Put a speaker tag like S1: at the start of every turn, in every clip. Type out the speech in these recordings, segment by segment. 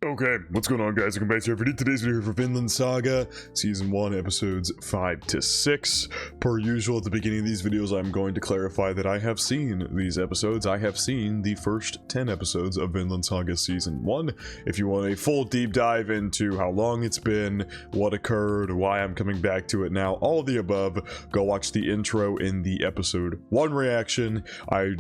S1: Okay, what's going on, guys? Welcome back to our video. Today's video for Vinland Saga, Season 1, Episodes 5 to 6. Per usual, at the beginning of these videos, I'm going to clarify that I have seen these episodes. I have seen the first 10 episodes of Vinland Saga Season 1. If you want a full deep dive into how long it's been, what occurred, why I'm coming back to it now, all of the above, go watch the intro in the Episode 1 reaction. I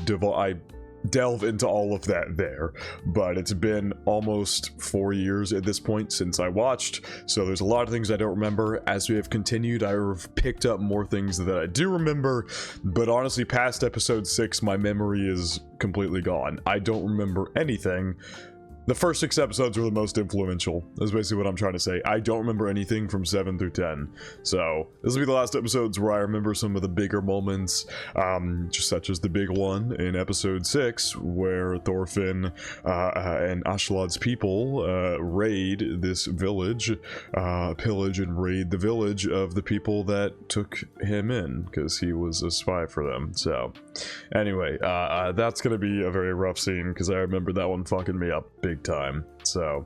S1: delve into all of that there, but it's been almost 4 years at this point since I watched, so there's a lot of things I don't remember. As we have continued, I've picked up more things that I do remember, but honestly, past episode 6, my memory is completely gone. I don't remember anything. The first 6 episodes were the most influential. That's basically what I'm trying to say. I don't remember anything from 7 through 10. So, this will be the last episodes where I remember some of the bigger moments, just such as the big one in episode 6, where Thorfinn and Askeladd's people raid this village, pillage and raid the village of the people that took him in, because he was a spy for them. So, anyway, that's going to be a very rough scene, because I remember that one fucking me up big time. So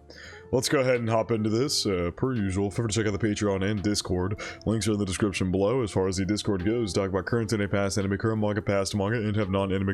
S1: let's go ahead and hop into this. Per usual, feel free to check out the Patreon and Discord. Links are in the description below. As far as the Discord goes, talk about current anime, past anime, current manga, past manga, and have non-anime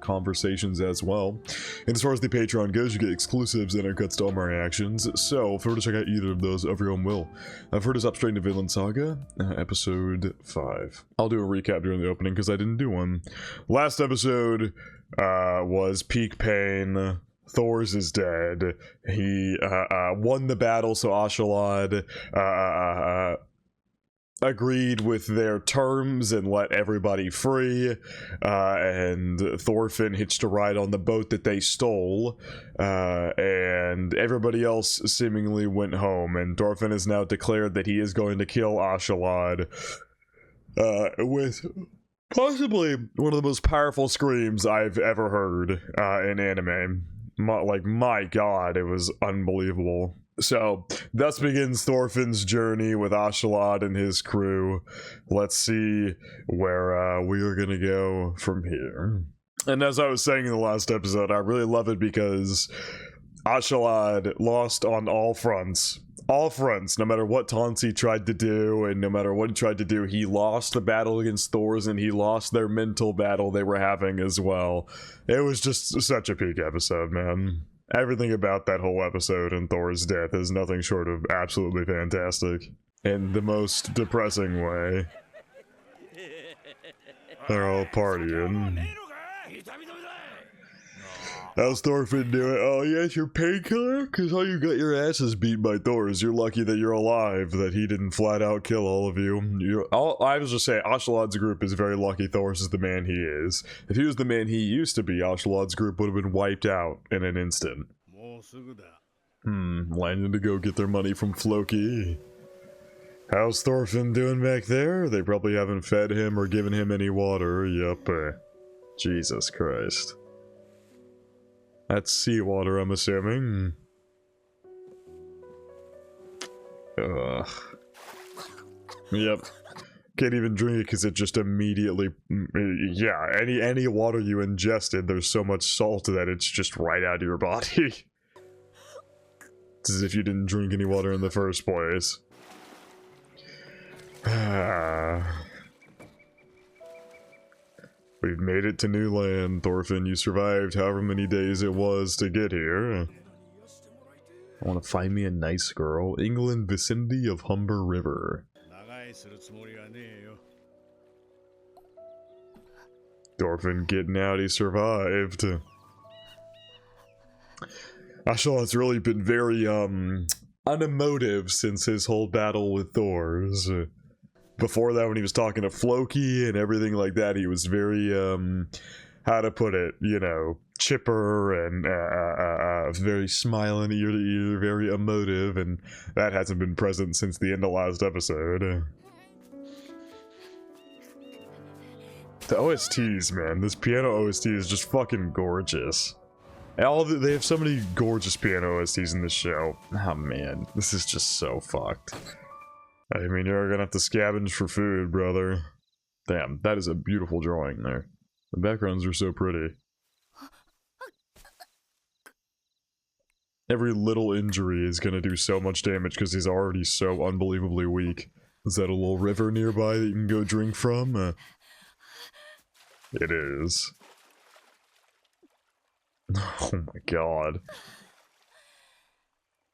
S1: conversations as well. And as far as the Patreon goes, you get exclusives and uncuts to all my reactions. So feel free to check out either of those of your own will. I've heard us up straight into Vinland Saga, episode 5. I'll do a recap during the opening because I didn't do one. Last episode was peak pain. Thor's is dead. He won the battle, so Askeladd agreed with their terms and let everybody free, and Thorfinn hitched a ride on the boat that they stole, and everybody else seemingly went home, and Thorfinn has now declared that he is going to kill Askeladd with possibly one of the most powerful screams I've ever heard in anime. My god, it was unbelievable. So, thus begins Thorfinn's journey with Askeladd and his crew. Let's see where we are gonna go from here. And as I was saying in the last episode, I really love it because Askeladd lost on all fronts. All fronts, no matter what Tansi tried to do, and no matter what he tried to do, he lost the battle against Thor's, and he lost their mental battle they were having as well. It was just such a peak episode, man. Everything about that whole episode and Thor's death is nothing short of absolutely fantastic. In the most depressing way. They're all partying. How's Thorfinn doing? Oh yes, your painkiller? Cause all you got your asses beat by Thor's. You're lucky that you're alive, that he didn't flat out kill all of you. I was just saying, Askeladd's group is very lucky Thor's is the man he is. If he was the man he used to be, Askeladd's group would have been wiped out in an instant. Landing to go get their money from Floki. How's Thorfinn doing back there? They probably haven't fed him or given him any water. Yup. Jesus Christ. That's seawater, I'm assuming. Ugh. Yep. Can't even drink it because it just immediately... Yeah, any water you ingested, there's so much salt that it's just right out of your body. It's as if you didn't drink any water in the first place. We've made it to new land, Thorfinn. You survived however many days it was to get here. I want to find me a nice girl. England, vicinity of Humber River. Thorfinn getting out, he survived. Askeladd's really been very, unemotive since his whole battle with Thor's. Before that, when he was talking to Floki and everything like that, he was very, how to put it, you know, chipper and very smiling ear to ear, very emotive, and that hasn't been present since the end of last episode. The OSTs, man, this piano OST is just fucking gorgeous. They have so many gorgeous piano OSTs in this show. Oh man, this is just so fucked. I mean, you're gonna have to scavenge for food, brother. Damn, that is a beautiful drawing there. The backgrounds are so pretty. Every little injury is gonna do so much damage because he's already so unbelievably weak. Is that a little river nearby that you can go drink from? It is. Oh my god.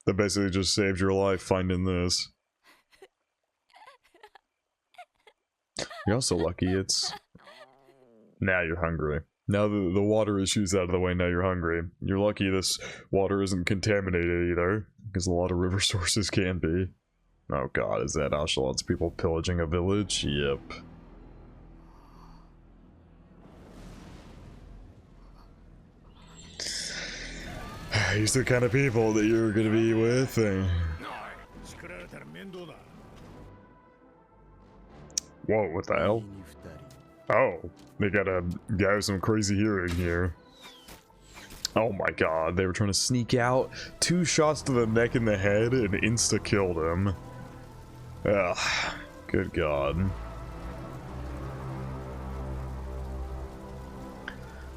S1: That basically just saved your life finding this. You're also lucky it's... Now you're hungry. Now the water issue's out of the way, now you're hungry. You're lucky this water isn't contaminated either, because a lot of river sources can be. Oh god, is that Ocelot's people pillaging a village? Yep. These are the kind of people that you're gonna be with. Whoa, what the hell? Oh, they got a guy with some crazy hearing here. Oh my god, they were trying to sneak out. 2 shots to the neck and the head and insta-killed him. Ugh, good god.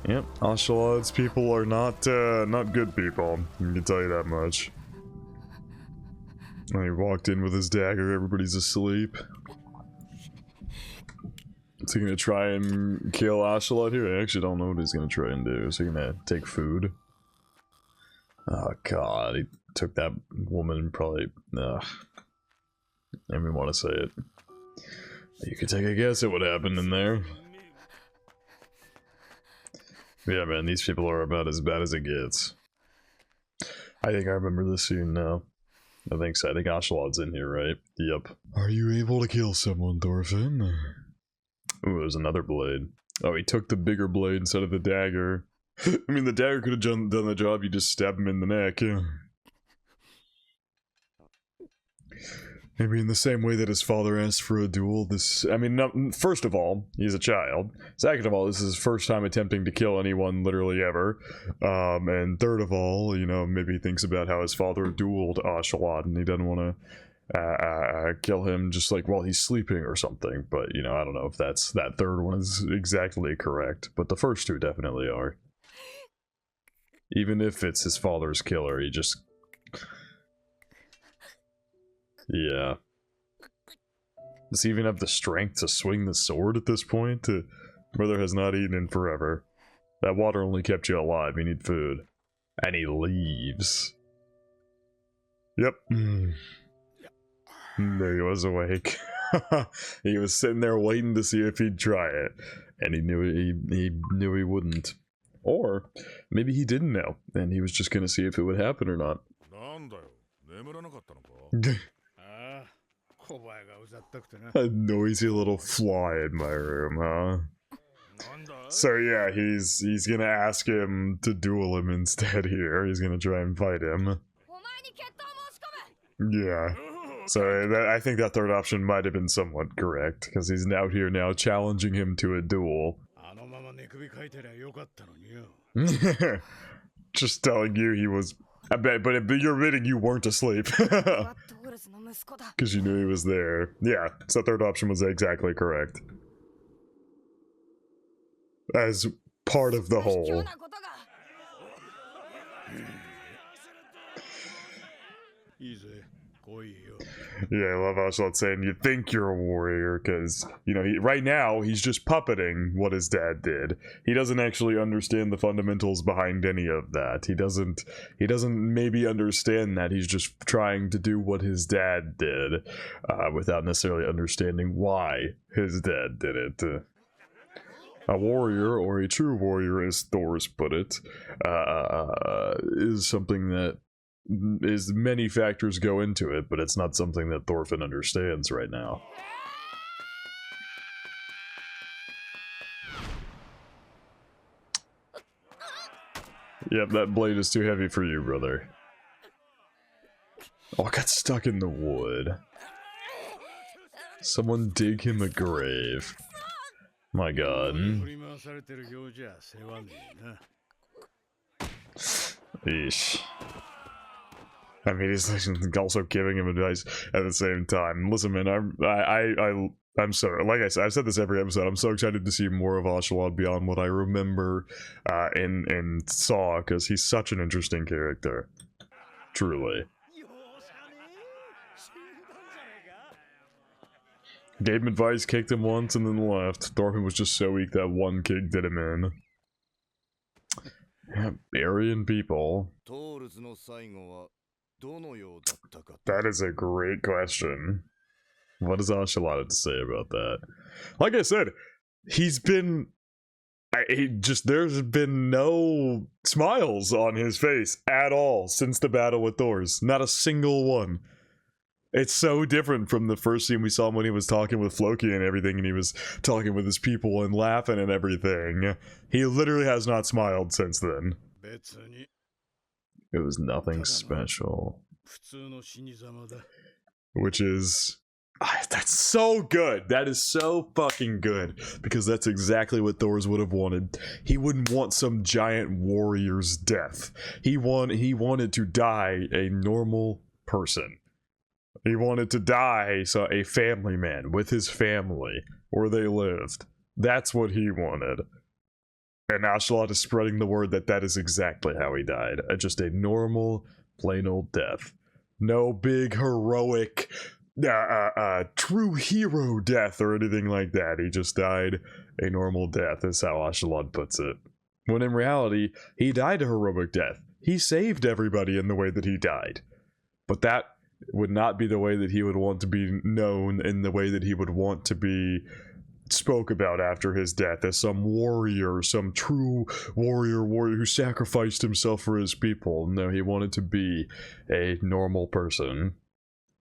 S1: Yep, Ocelot's people are not good people. I can tell you that much. When he walked in with his dagger, everybody's asleep. Is he gonna try and kill Ocelot here? I actually don't know what he's gonna try and do. Is he gonna take food? Oh god, he took that woman probably... I don't even want to say it. You could take a guess at what happened in there. Yeah, man, these people are about as bad as it gets. I think I remember this scene now. I think so. I think Ocelot's in here, right? Yep. Are you able to kill someone, Thorfinn? Ooh, there's another blade. Oh, he took the bigger blade instead of the dagger. I mean, the dagger could have done the job. You just stab him in the neck. Maybe in the same way that his father asked for a duel, this... I mean, no, first of all, he's a child. Second of all, this is his first time attempting to kill anyone literally ever. And third of all, you know, maybe he thinks about how his father dueled Ocelot and he doesn't want to kill him just like while he's sleeping or something. But, you know, I don't know if that third one is exactly correct. But the first two definitely are. Even if it's his father's killer, he just... Yeah. Does he even have the strength to swing the sword at this point? Brother has not eaten in forever. That water only kept you alive. You need food. And he leaves. Yep. There he was awake. He was sitting there waiting to see if he'd try it. And he knew he wouldn't. Or maybe he didn't know. And he was just gonna see if it would happen or not. A noisy little fly in my room, huh? So yeah, he's gonna ask him to duel him instead here. He's gonna try and fight him. Yeah. So I think that third option might have been somewhat correct, because he's out here now challenging him to a duel. Just telling you he was... I bet, but you're admitting you weren't asleep. Because you knew he was there. Yeah, so third option was exactly correct. As part of the whole. Yeah, I love Ocelot saying you think you're a warrior, because, you know, right now, he's just puppeting what his dad did. He doesn't actually understand the fundamentals behind any of that. He doesn't maybe understand that. He's just trying to do what his dad did, without necessarily understanding why his dad did it. A warrior, or a true warrior, as Thor's put it, is something that many factors go into it, but it's not something that Thorfinn understands right now. Yep, that blade is too heavy for you, brother. Oh, I got stuck in the wood. Someone dig him a grave. My god. Eesh. I mean, he's also giving him advice at the same time. Listen, man, I'm sorry. Like I said, I've said this every episode. I'm so excited to see more of Ocelot beyond what I remember in Saw, because he's such an interesting character. Truly. Gave him advice, kicked him once, and then left. Thorfinn was just so weak that one kick did him in. Yeah, burying people. That is a great question. What does Ocelot have to say about that? Like I said, he's been... there's been no smiles on his face at all since the battle with Thors. Not a single one. It's so different from the first scene we saw him when he was talking with Floki and everything, and he was talking with his people and laughing and everything. He literally has not smiled since then. It was nothing special. Which is... that's so good. That is so fucking good. Because that's exactly what Thors would have wanted. He wouldn't want some giant warrior's death. He wanted to die a normal person. He wanted to die a family man with his family where they lived. That's what he wanted. And Ocelot is spreading the word that that is exactly how he died. Just a normal, plain old death. No big heroic, true hero death or anything like that. He just died a normal death, is how Ocelot puts it. When in reality, he died a heroic death. He saved everybody in the way that he died. But that would not be the way that he would want to be known, in the way that he would want to be spoke about after his death, as some warrior, some true warrior who sacrificed himself for his people. No, he wanted to be a normal person.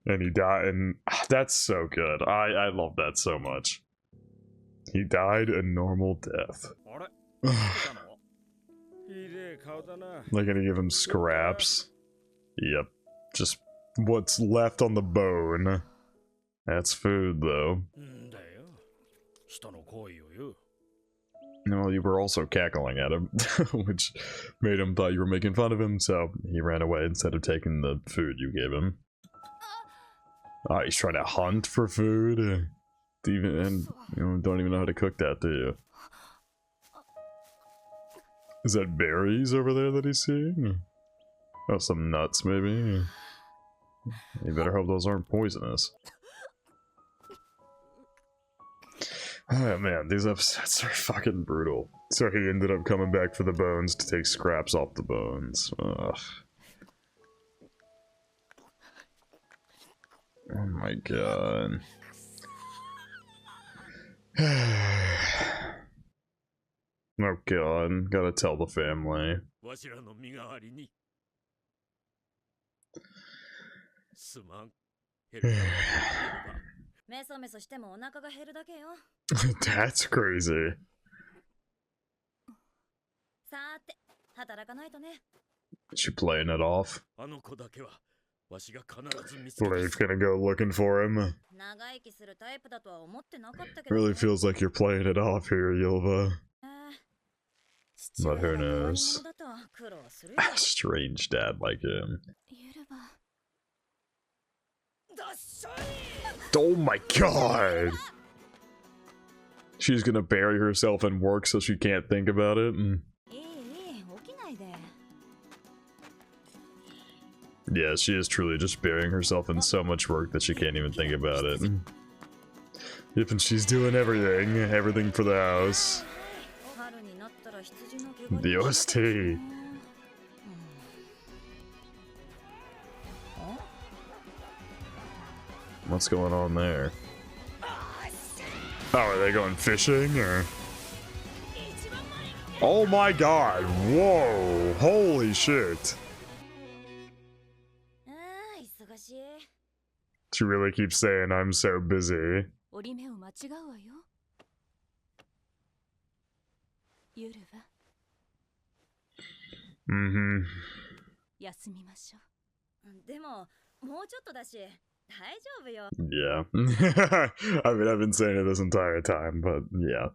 S1: And he died, and that's so good. I love that so much. He died a normal death. They're gonna give him scraps. Yep. Just what's left on the bone. That's food, though. No, you were also cackling at him, which made him thought you were making fun of him, so he ran away instead of taking the food you gave him. Oh, he's trying to hunt for food? And you don't even know how to cook that, do you? Is that berries over there that he's seeing? Oh, some nuts, maybe? You better hope those aren't poisonous. Oh man, these episodes are fucking brutal. So he ended up coming back for the bones to take scraps off the bones. Ugh. Oh my god. Oh god, gotta tell the family. That's crazy. Is she playing it off? Leif gonna go looking for him. Really feels like you're playing it off here, Ylva. But who knows? Strange dad like him. Oh my god! She's gonna bury herself in work so she can't think about it. Yeah, she is truly just burying herself in so much work that she can't even think about it. Yep, and she's doing everything for the house. The OST. What's going on there? Oh, are they going fishing, or? Oh my god, whoa, holy shit. She really keeps saying, I'm so busy. Mm-hmm. Yeah. I mean, I've been saying it this entire time, but yeah.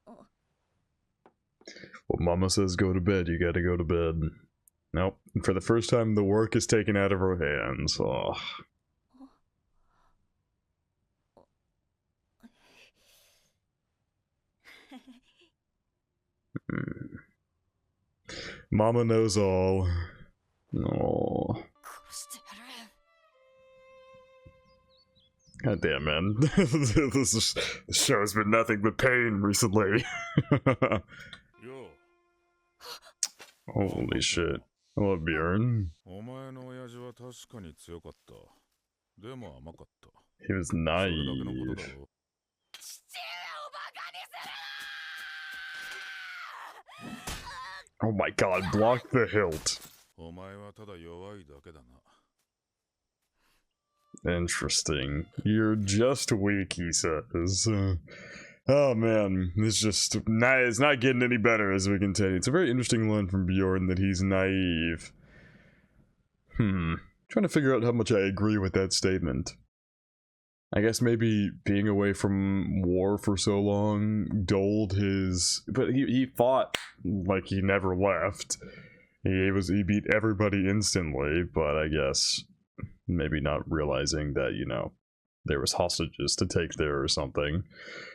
S1: Well, Mama says go to bed, you gotta go to bed. Nope. For the first time, the work is taken out of her hands. Oh. Mama knows all. Oh. God damn, man. This show has been nothing but pain recently. Holy shit. Hello, Bjorn. He was naive. Oh my god, block the hilt. Interesting. You're just weak, he says. Oh man, it's not getting any better as we continue. It's a very interesting line from Bjorn that he's naive. Trying to figure out how much I agree with that statement. I guess maybe being away from war for so long dulled his... But he fought like he never left. He beat everybody instantly, but I guess maybe not realizing that, you know, there was hostages to take there or something.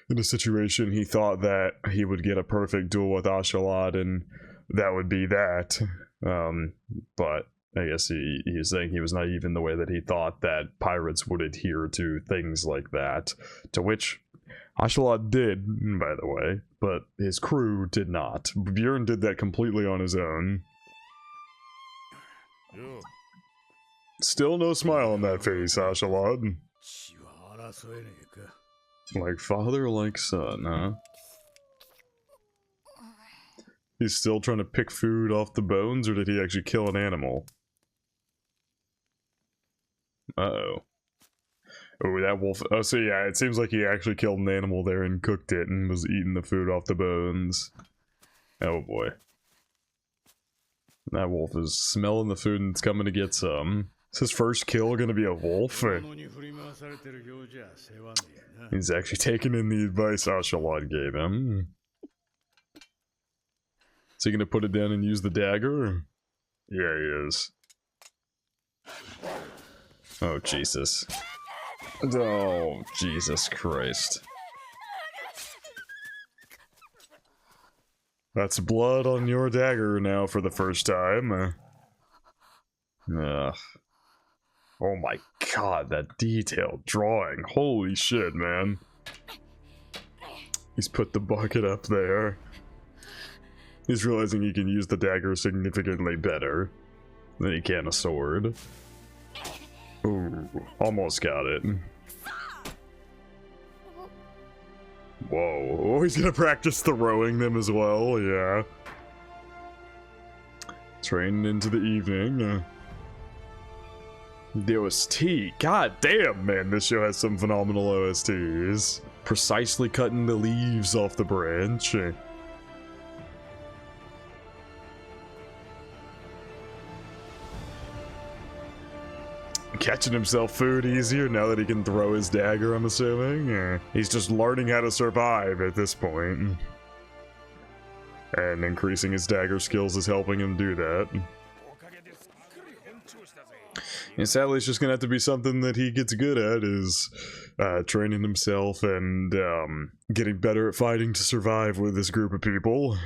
S1: In a situation, he thought that he would get a perfect duel with Ashalad and that would be that. But I guess he's saying he was naive in the way that he thought that pirates would adhere to things like that. To which Ashalad did, by the way, but his crew did not. Bjorn did that completely on his own. Still no smile on that face, Ashalad. Like father, like son, huh? He's still trying to pick food off the bones, or did he actually kill an animal? Uh-oh. Oh, that wolf. Oh, so yeah, it seems like he actually killed an animal there and cooked it and was eating the food off the bones. Oh boy. That wolf is smelling the food and it's coming to get some. Is his first kill gonna be a wolf? He's actually taking in the advice Ashalad gave him. Is he gonna put it down and use the dagger? Yeah, he is. Oh, Jesus. Oh, Jesus Christ. That's blood on your dagger now for the first time. Ugh. Oh my god, that detailed drawing. Holy shit, man. He's put the bucket up there. He's realizing he can use the dagger significantly better than he can a sword. Ooh, almost got it. Whoa. Oh, he's gonna practice throwing them as well, yeah. Training into the evening. The OST. God damn, man, this show has some phenomenal OSTs. Precisely cutting the leaves off the branch. Catching himself food easier now that he can throw his dagger, I'm assuming. He's just learning how to survive at this point. And increasing his dagger skills is helping him do that. And sadly, it's just gonna have to be something that he gets good at, is training himself and getting better at fighting to survive with this group of people,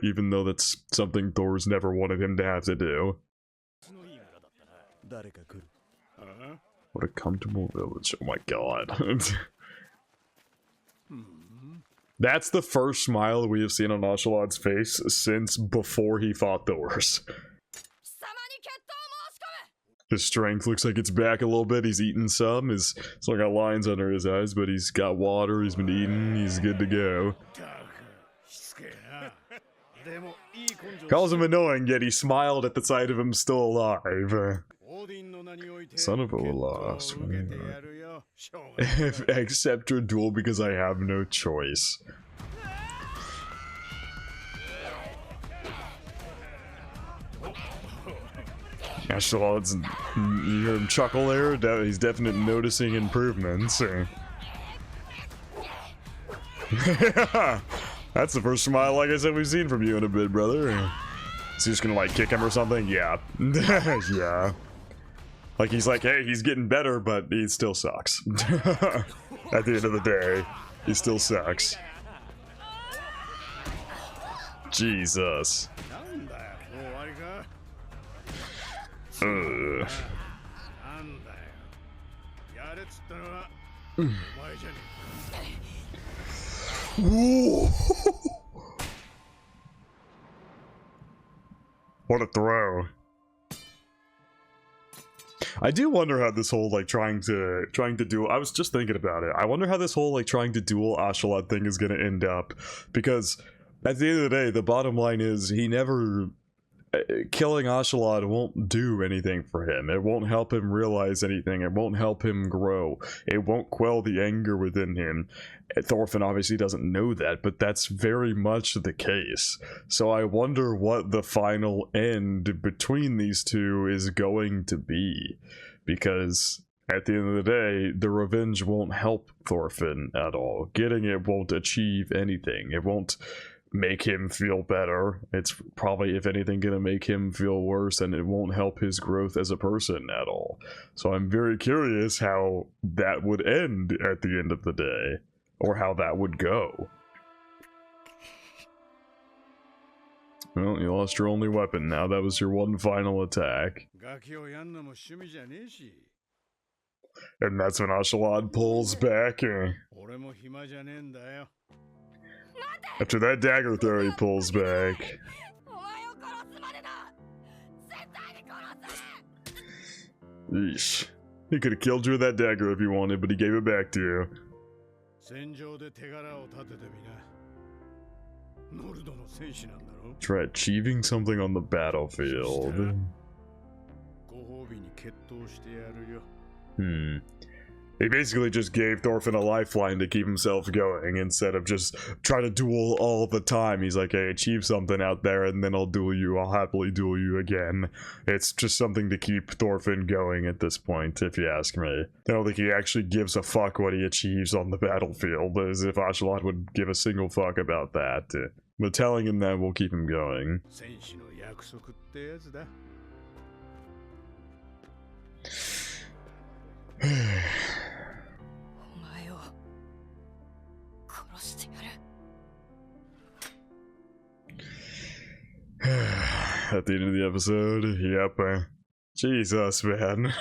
S1: even though that's something Thor's never wanted him to have to do. What a comfortable village. Oh my god. That's the first smile we have seen on Ashalad's face since before he fought Thor's. His strength looks like it's back a little bit. He's eaten some. He's still got lines under his eyes, but he's got water. He's been eating. He's good to go. Calls him annoying, yet he smiled at the sight of him still alive. Son of Olaf. Accept your duel because I have no choice. Ashalad's, you hear him chuckle there? He's definitely noticing improvements. That's the first smile, like I said, we've seen from you in a bit, brother. Is he just gonna, like, kick him or something? Yeah. Yeah. Like, he's like, hey, he's getting better, but he still sucks. At the end of the day, he still sucks. Ugh. Whoa. What a throw. I do wonder how this whole like trying to duel, I was just thinking about it. I wonder how this whole like trying to duel Ashalot thing is gonna end up, because at the end of the day, the bottom line is he never killing Ashalot won't do anything for him. It won't help him realize anything. It won't help him grow. It won't quell the anger within him. Thorfinn obviously doesn't know that, but that's very much the case. So I wonder what the final end between these two is going to be. Because at the end of the day, the revenge won't help Thorfinn at all. Getting it won't achieve anything. It won't make him feel better. It's probably, if anything, gonna make him feel worse, and it won't help his growth as a person at all. So I'm very curious how that would end at the end of the day, or how that would go. Well, you lost your only weapon now. That was your one final attack. And that's when Ashalot pulls back. After that dagger throw, he pulls back. Yeesh. He could have killed you with that dagger if he wanted, but he gave it back to you. Try achieving something on the battlefield. He basically just gave Thorfinn a lifeline to keep himself going instead of just trying to duel all the time. He's like, hey, achieve something out there and then I'll duel you. I'll happily duel you again. It's just something to keep Thorfinn going at this point, if you ask me. I don't think he actually gives a fuck what he achieves on the battlefield, as if Ashalot would give a single fuck about that. But telling him that will keep him going. At the end of the episode, yep. Jesus, man.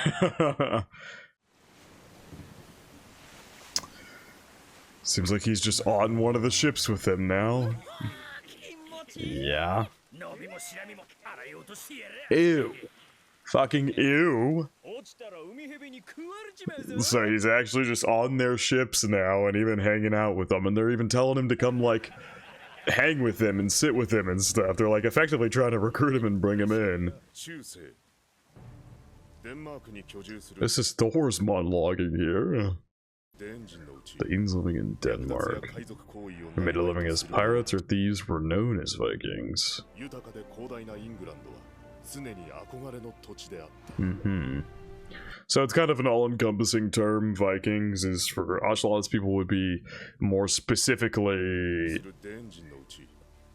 S1: Seems like he's just on one of the ships with him now. Yeah. Ew. Fucking ew. So he's actually just on their ships now and even hanging out with them, and they're even telling him to come, like, hang with them and sit with him and stuff. They're, like, effectively trying to recruit him and bring him in. This is Thor's monologuing here. Danes living in Denmark, who made a living as pirates or thieves, were known as Vikings. So it's kind of an all-encompassing term. Vikings is for Ashalot's people would be more specifically,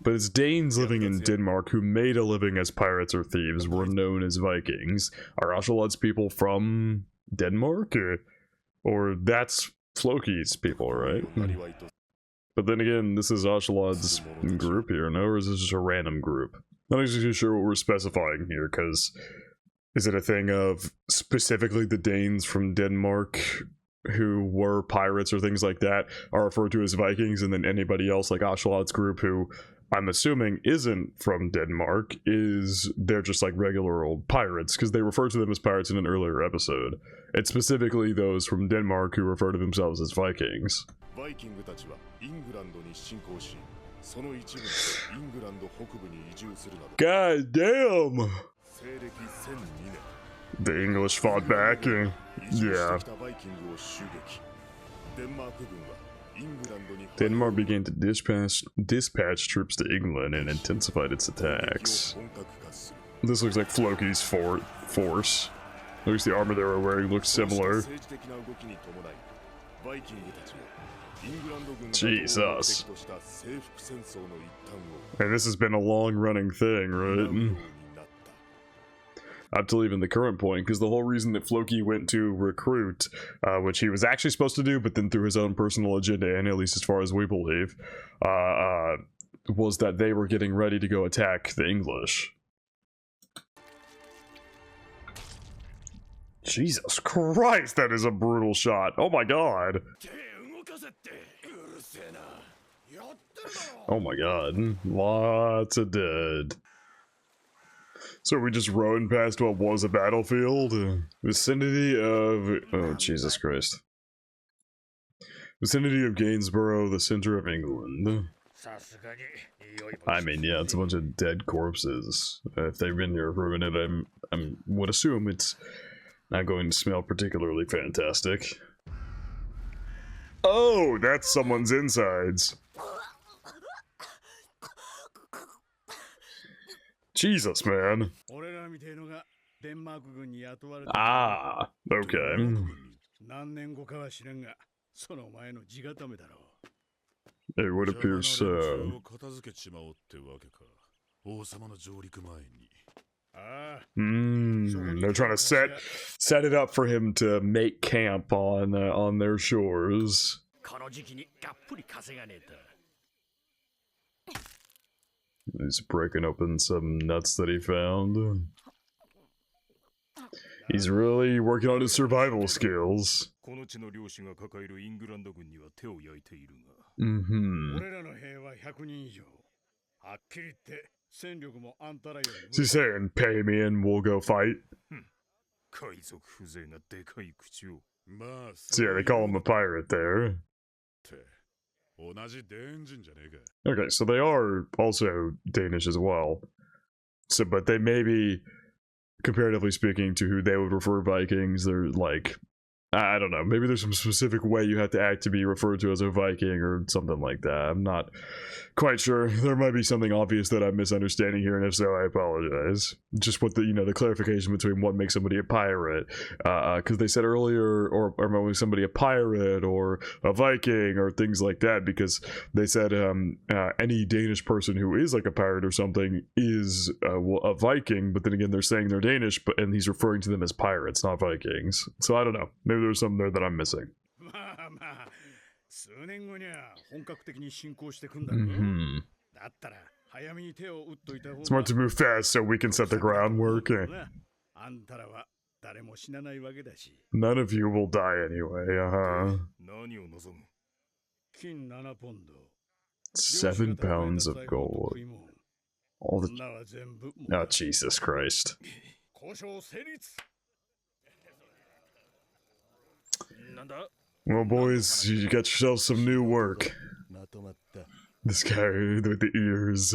S1: but it's Danes living in Denmark who made a living as pirates or thieves were known as Vikings. Are Ashalot's people from Denmark? Or that's Floki's people, right? But then again, this is Ashalot's group here, no? Or is this just a random group? Not exactly sure what we're specifying here, because is it a thing of specifically the Danes from Denmark who were pirates or things like that are referred to as Vikings, and then anybody else like Ashalot's group who I'm assuming isn't from Denmark they're just like regular old pirates, because they refer to them as pirates in an earlier episode. It's specifically those from Denmark who refer to themselves as Vikings. God damn! The English fought back. Yeah. Denmark began to dispatch troops to England and intensified its attacks. This looks like Floki's force. At least the armor they were wearing looks similar. Jesus. And this has been a long-running thing, right? Up till even the current point, because the whole reason that Floki went to recruit, which he was actually supposed to do, but then through his own personal agenda, and at least as far as we believe, was that they were getting ready to go attack the English. Jesus Christ, that is a brutal shot. Oh my god. Oh my god. Lots of dead. So we just rode past what was a battlefield? Vicinity of... Oh, Jesus Christ. Vicinity of Gainsborough, the center of England. I mean, yeah, it's a bunch of dead corpses. If they've been here for a minute, I would assume it's not going to smell particularly fantastic. Oh, that's someone's insides. Jesus, man. Ah, okay. It would appear so. They're trying to set it up for him to make camp on their shores. He's breaking open some nuts that he found. He's really working on his survival skills. She's saying, pay me and we'll go fight. So yeah, they call him a pirate there. Okay, so they are also Danish as well. So, but they may be, comparatively speaking, to who they would refer Vikings, they're like, I don't know, maybe there's some specific way you have to act to be referred to as a Viking or something like that. I'm not quite sure. There might be something obvious that I'm misunderstanding here, and if so, I apologize. Just what the, you know, the clarification between what makes somebody a pirate, because they said earlier, or maybe somebody a pirate or a Viking or things like that, because they said any Danish person who is like a pirate or something is a Viking, but then again, they're saying they're Danish, and he's referring to them as pirates, not Vikings. So I don't know. Maybe there's something there that I'm missing. Smart to move fast so we can set the groundwork. None of you will die anyway, 7 pounds of gold. All the... Oh, Jesus Christ. Well, boys, you got yourself some new work. This guy with the ears.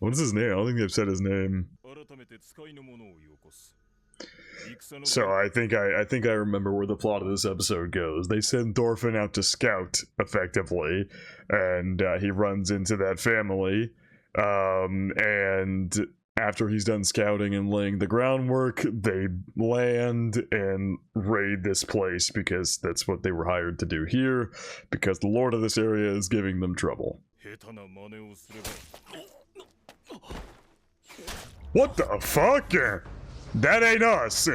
S1: What is his name? I don't think they've said his name. So I think I remember where the plot of this episode goes. They send Thorfinn out to scout, effectively, and he runs into that family. And after he's done scouting and laying the groundwork, they land and raid this place because that's what they were hired to do here, because the lord of this area is giving them trouble. What the fuck? That ain't us.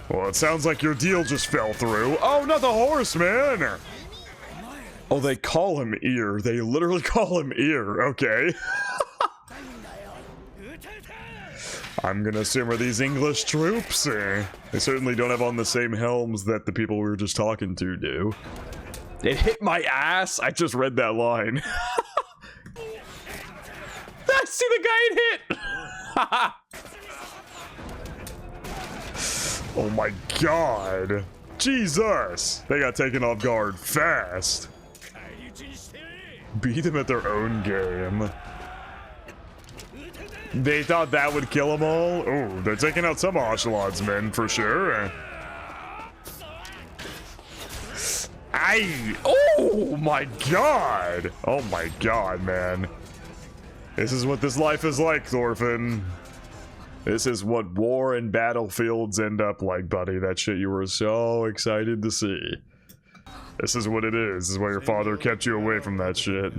S1: Well, it sounds like your deal just fell through. Oh, not the horse, man! Oh, they call him Ear. They literally call him Ear. Okay. I'm gonna assume are these English troops? They certainly don't have on the same helms that the people we were just talking to do. It hit my ass. I just read that line. I see the guy it hit. Oh my god. Jesus. They got taken off guard fast. Beat them at their own game. They thought that would kill them all? Oh, they're taking out some Ocelot's men for sure. Aye! Oh my god! Oh my god, man. This is what this life is like, Thorfinn. This is what war and battlefields end up like, buddy. That shit you were so excited to see. This is what it is. This is why your father kept you away from that shit.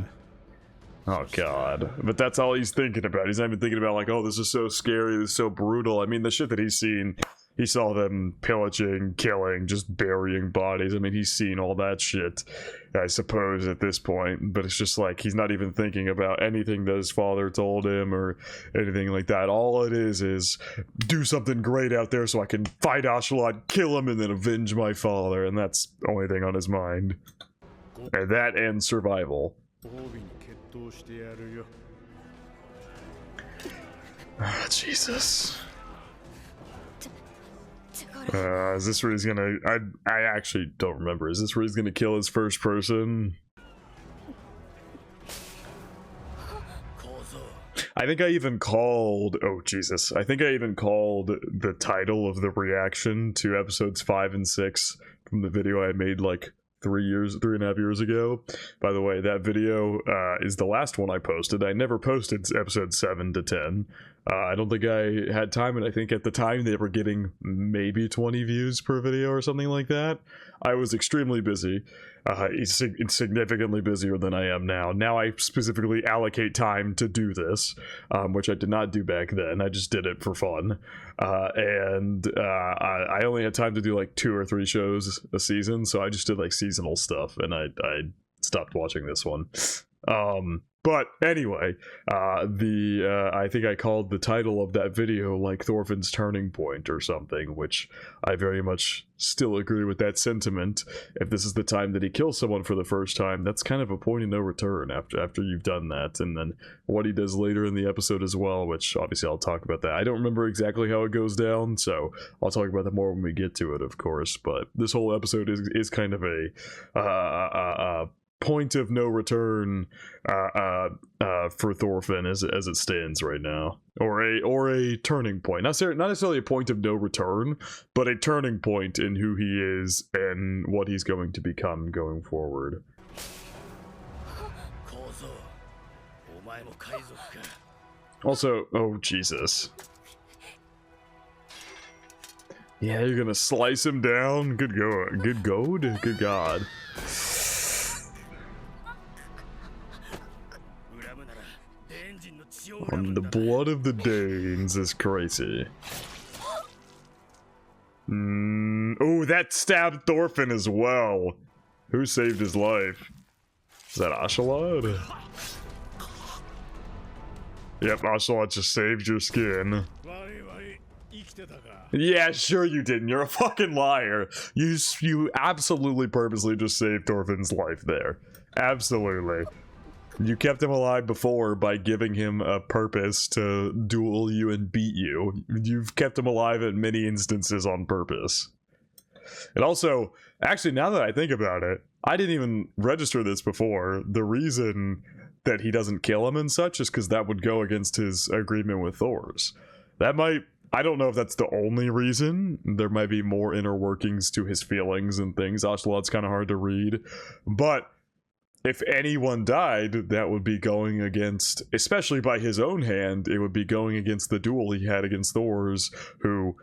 S1: Oh god. But that's all he's thinking about. He's not even thinking about like, oh, this is so scary, this is so brutal. I mean, the shit that he's seen, he saw them pillaging, killing, just burying bodies. I mean, he's seen all that shit, I suppose, at this point. But it's just like, he's not even thinking about anything that his father told him or anything like that. All it is do something great out there so I can fight Ocelot, kill him, and then avenge my father. And that's the only thing on his mind. And that and survival. Oh, Jesus. Is this where he's gonna... I actually don't remember. Is this where he's gonna kill his first person? I think I even called... Oh, Jesus. I think I even called the title of the reaction to episodes 5 and 6 from the video I made like 3.5 years ago. By the way, that video is the last one I posted. I never posted episodes 7 to 10. I don't think I had time, and I think at the time they were getting maybe 20 views per video or something like that. I was extremely busy. It's significantly busier than I am now. Now I specifically allocate time to do this, which I did not do back then. I just did it for fun. I only had time to do like 2 or 3 shows a season, so I just did like seasonal stuff, and I stopped watching this one. But anyway, I think I called the title of that video like Thorfinn's Turning Point or something, which I very much still agree with that sentiment. If this is the time that he kills someone for the first time, that's kind of a point of no return after you've done that. And then what he does later in the episode as well, which obviously I'll talk about that. I don't remember exactly how it goes down, so I'll talk about that more when we get to it, of course. But this whole episode is kind of a point of no return for Thorfinn as it stands right now, or a turning point. Not necessarily a point of no return, but a turning point in who he is and what he's going to become going forward. Also, oh Jesus. Yeah, you're gonna slice him down? Good God. The blood of the Danes is crazy. Oh, that stabbed Thorfinn as well. Who saved his life? Is that Ocelot? Yep, Ocelot just saved your skin. Yeah, sure you didn't. You're a fucking liar. You absolutely purposely just saved Thorfinn's life there. Absolutely. You kept him alive before by giving him a purpose to duel you and beat you. You've kept him alive in many instances on purpose. And also, actually, now that I think about it, I didn't even register this before. The reason that he doesn't kill him and such is because that would go against his agreement with Thor's. That might... I don't know if that's the only reason. There might be more inner workings to his feelings and things. Ocelot's kind of hard to read. But if anyone died, that would be going against, especially by his own hand, it would be going against the duel he had against Thor's, who,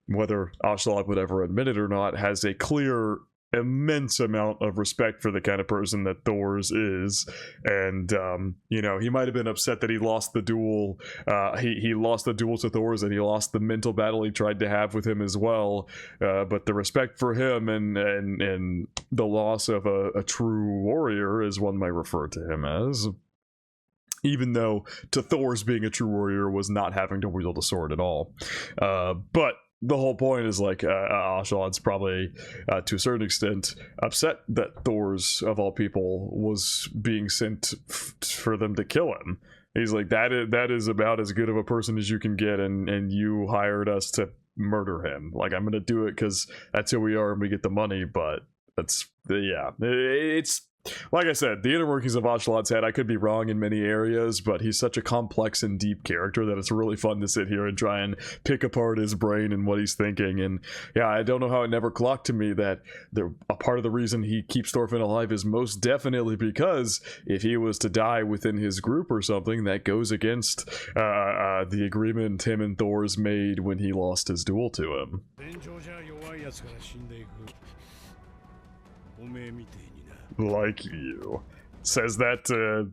S1: whether Ocelot would ever admit it or not, has a clear, immense amount of respect for the kind of person that Thor's is. And you know, he might have been upset that he lost the duel. He lost the duel to Thor's, and he lost the mental battle he tried to have with him as well. But the respect for him and the loss of a true warrior, as one might refer to him as, even though to Thor's being a true warrior was not having to wield a sword at all. But the whole point is like Ocelot's probably to a certain extent upset that Thor's, of all people, was being sent for them to kill him. He's like, that is about as good of a person as you can get, and you hired us to murder him. Like, I'm gonna do it because that's who we are and we get the money. But that's, yeah, it's like I said, the inner workings of Ocelot's head, I could be wrong in many areas, but he's such a complex and deep character that it's really fun to sit here and try and pick apart his brain and what he's thinking. And yeah, I don't know how it never clocked to me that a part of the reason he keeps Thorfinn alive is most definitely because if he was to die within his group or something, that goes against the agreement him and Thor's made when he lost his duel to him. Like you. Says that to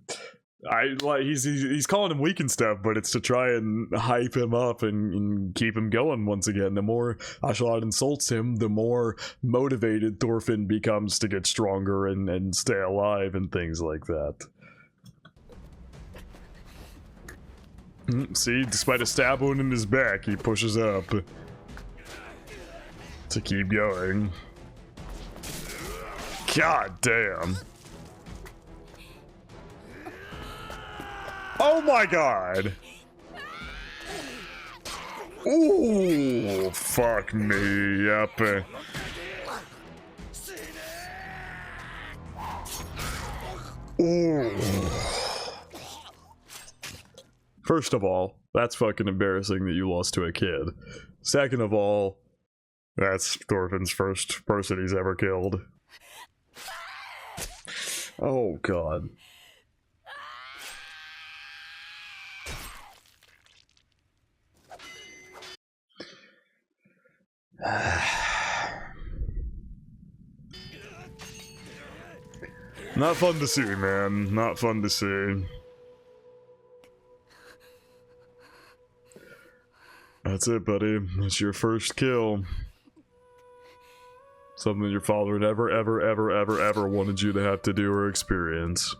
S1: he's calling him weak and stuff, but it's to try and hype him up and keep him going once again. The more Ashalad insults him, the more motivated Thorfinn becomes to get stronger and stay alive and things like that. See, despite a stab wound in his back, he pushes up to keep going. God damn. Oh my god! Ooh, fuck me up. Ooh. First of all, that's fucking embarrassing that you lost to a kid. Second of all, that's Thorfinn's first person he's ever killed. Oh god. Not fun to see, man. Not fun to see. That's it, buddy. That's your first kill. Something your father never, ever wanted you to have to do or experience.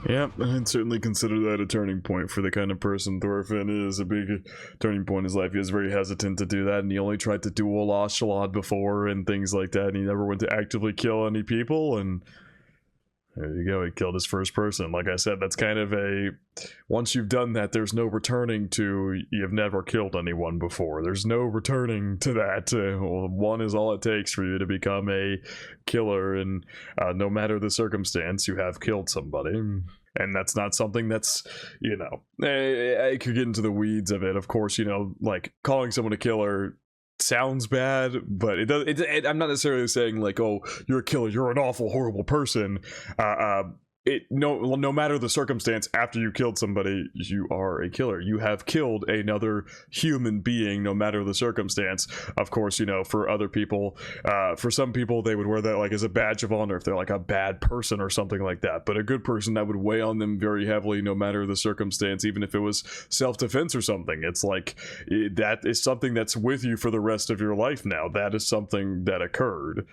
S1: Yep, I'd certainly consider that a turning point for the kind of person Thorfinn is. A big turning point in his life. He was very hesitant to do that, and he only tried to duel Ashalad before and things like that, and he never went to actively kill any people, and there you go, he killed his first person. Like I said, that's kind of a... Once you've done that, there's no returning to you've never killed anyone before. There's no returning to that. One is all it takes for you to become a killer, and no matter the circumstance, you have killed somebody. And that's not something that's, you know... I could get into the weeds of it. Of course, you know, like, calling someone a killer... sounds bad, but it does. I'm not necessarily saying like, oh, you're a killer, you're an awful, horrible person. No matter the circumstance, after you killed somebody, you are a killer. You have killed another human being, no matter the circumstance. Of course, you know, for other people, for some people, they would wear that like as a badge of honor if they're like a bad person or something like that. But a good person, that would weigh on them very heavily, no matter the circumstance, even if it was self-defense or something. It's like, that is something that's with you for the rest of your life now. That is something that occurred.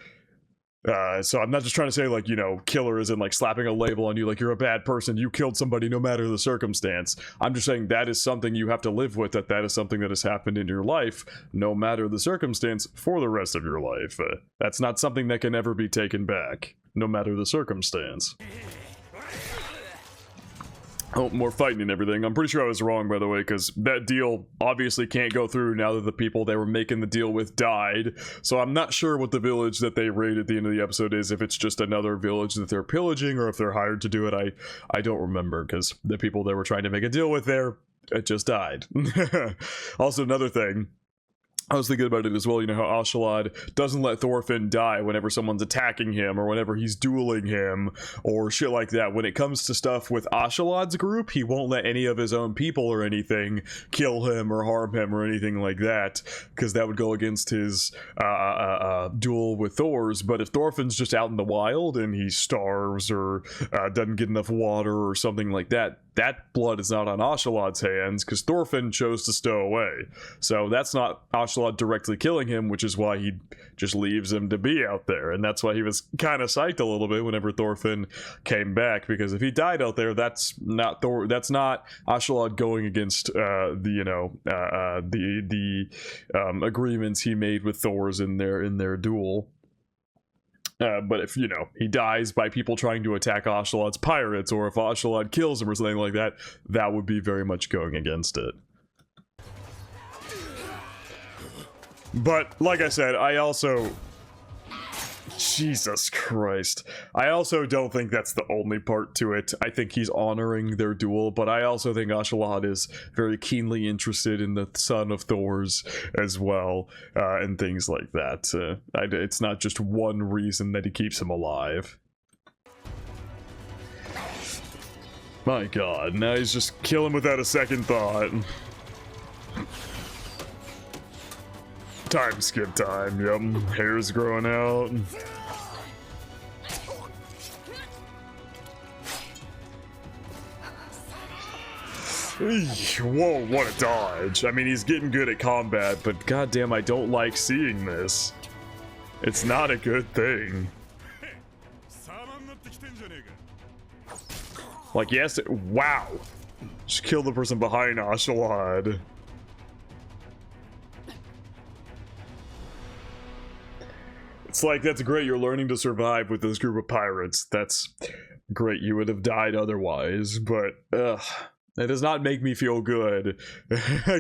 S1: So I'm not just trying to say like, you know, killer isn't like slapping a label on you like you're a bad person, you killed somebody no matter the circumstance. I'm just saying that is something you have to live with, that is something that has happened in your life no matter the circumstance for the rest of your life. That's not something that can ever be taken back no matter the circumstance. Oh, more fighting and everything. I'm pretty sure I was wrong, by the way, because that deal obviously can't go through now that the people they were making the deal with died. So I'm not sure what the village that they raid at the end of the episode is, if it's just another village that they're pillaging, or if they're hired to do it. I don't remember, because the people they were trying to make a deal with there, it just died. Also, another thing, I was thinking about it as well, you know how Ashalad doesn't let Thorfinn die whenever someone's attacking him or whenever he's dueling him or shit like that. When it comes to stuff with Ashalad's group, he won't let any of his own people or anything kill him or harm him or anything like that, because that would go against his duel with Thor's. But if Thorfinn's just out in the wild and he starves or doesn't get enough water or something like that, that blood is not on Ashalad's hands, because Thorfinn chose to stow away. So that's not Ashalad directly killing him, which is why he just leaves him to be out there. And that's why he was kind of psyched a little bit whenever Thorfinn came back, because if he died out there, that's not Ashalad going against the agreements he made with Thor's in their duel. But if, you know, he dies by people trying to attack Ashalad's pirates, or if Ashalad kills him or something like that, that would be very much going against it. But, like I said, I also... Jesus Christ. I also don't think that's the only part to it. I think he's honoring their duel, but I also think Ashalad is very keenly interested in the son of Thor's as well, and things like that. It's not just one reason that he keeps him alive. My god, now he's just killing without a second thought. Time skip time, yep. Hair's growing out. Whoa, what a dodge. I mean, he's getting good at combat, but goddamn, I don't like seeing this. It's not a good thing. Like, yes, wow. Just kill the person behind Ashalad. It's like, that's great, you're learning to survive with this group of pirates. That's great, you would have died otherwise, but, it does not make me feel good,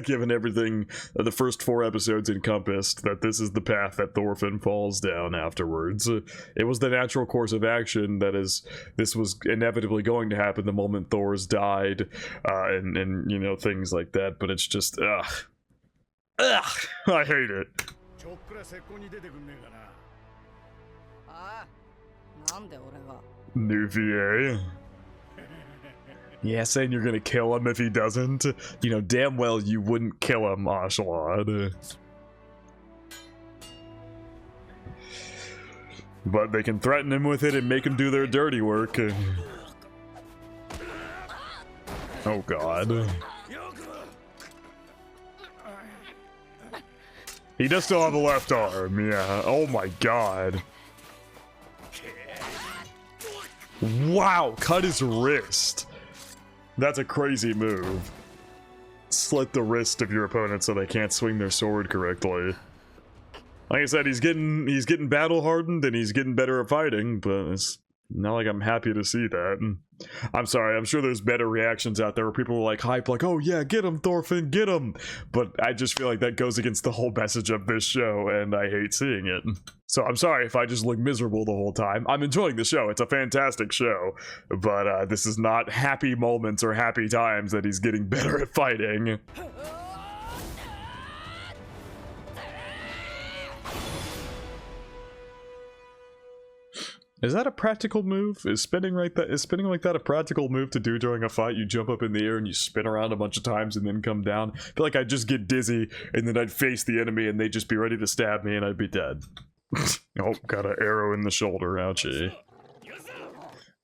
S1: given everything the first 4 episodes encompassed, that this is the path that Thorfinn falls down afterwards. It was the natural course of action, that is, this was inevitably going to happen the moment Thor's died, and you know, things like that, but it's just, ugh, I hate it. New VA. Yeah, saying you're gonna kill him if he doesn't. You know damn well you wouldn't kill him, Ashalad. But they can threaten him with it and make him do their dirty work. Oh god. He does still have a left arm, yeah. Oh my god. Wow, cut his wrist. That's a crazy move. Slit the wrist of your opponent so they can't swing their sword correctly. Like I said, he's getting battle hardened and he's getting better at fighting, but it's not like I'm happy to see that. I'm sorry, I'm sure there's better reactions out there where people are like hype, like, oh yeah, get him, Thorfinn, get him! But I just feel like that goes against the whole message of this show, and I hate seeing it. So I'm sorry if I just look miserable the whole time. I'm enjoying the show, it's a fantastic show, but this is not happy moments or happy times that he's getting better at fighting. Is that a practical move? Is spinning like that a practical move to do during a fight? You jump up in the air and you spin around a bunch of times and then come down. I feel like I'd just get dizzy and then I'd face the enemy and they'd just be ready to stab me and I'd be dead. Oh, got an arrow in the shoulder, ouchie.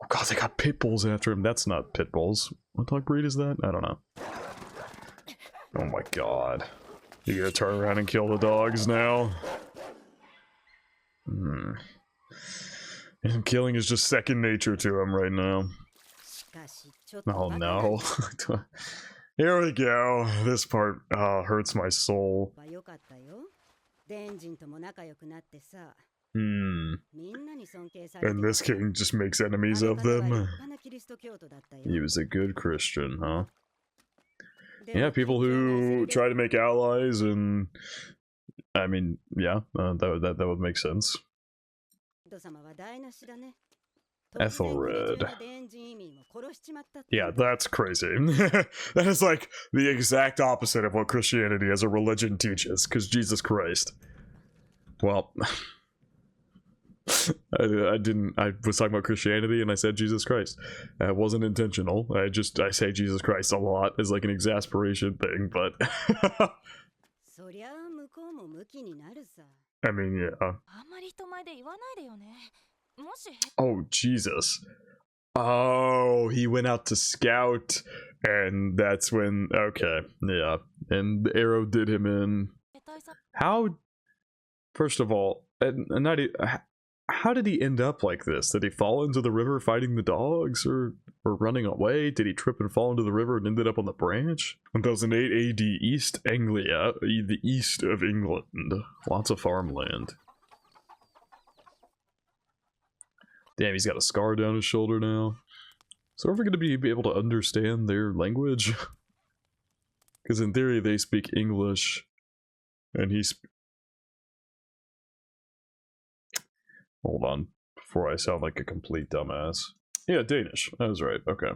S1: Oh god, they got pit bulls after him. That's not pit bulls. What dog breed is that? I don't know. Oh my god. You gonna turn around and kill the dogs now? And killing is just second nature to him right now. Oh no. Here we go. This part hurts my soul. And this king just makes enemies of them. He was a good Christian, huh? Yeah, people who try to make allies and... I mean, yeah, that would make sense. Ethelred. Yeah, that's crazy. That is like the exact opposite of what Christianity as a religion teaches, because Jesus Christ. Well, I was talking about Christianity and I said Jesus Christ. It wasn't intentional. I say Jesus Christ a lot as like an exasperation thing, but... I mean, yeah. Oh, Jesus. Oh, he went out to scout, and that's when... Okay, yeah. And the arrow did him in. How... First of all, how did he end up like this? Did he fall into the river fighting the dogs, or running away? Did he trip and fall into the river and ended up on the branch? 1008 AD, East Anglia, the east of England. Lots of farmland. Damn, he's got a scar down his shoulder now. So are we going to be able to understand their language? Because in theory they speak English, and Hold on, before I sound like a complete dumbass. Yeah, Danish. That was right. Okay.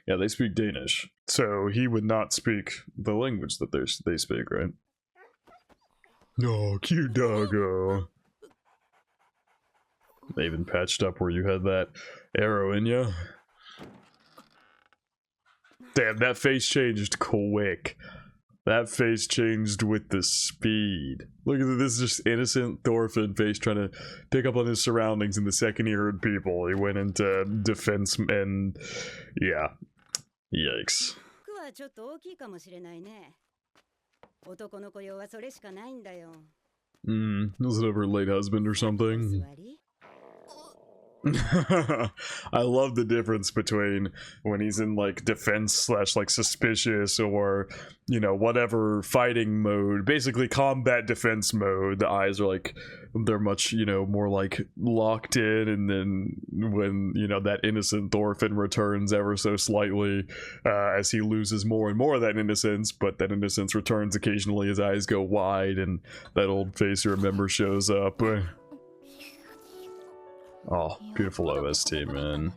S1: Yeah, they speak Danish. So he would not speak the language that they speak, right? No, cute doggo. They even patched up where you had that arrow in you. Damn, that face changed quick. That face changed with the speed. Look at this, just innocent Thorfinn face trying to pick up on his surroundings, and the second he heard people, he went into defense, and yeah. Yikes. Was it over her late husband or something? I love the difference between when he's in like defense slash like suspicious or, you know, whatever fighting mode, basically combat defense mode. The eyes are like, they're much, you know, more like locked in, and then when, you know, that innocent Thorfinn returns ever so slightly as he loses more and more of that innocence, but that innocence returns occasionally, his eyes go wide and that old face you remember shows up. Oh, beautiful OST, man.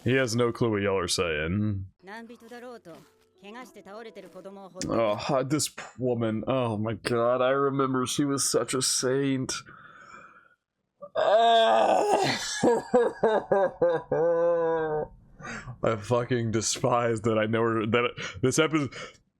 S1: He has no clue what y'all are saying. Oh, this woman. Oh my god, I remember she was such a saint. I fucking despise that I know her. That this episode.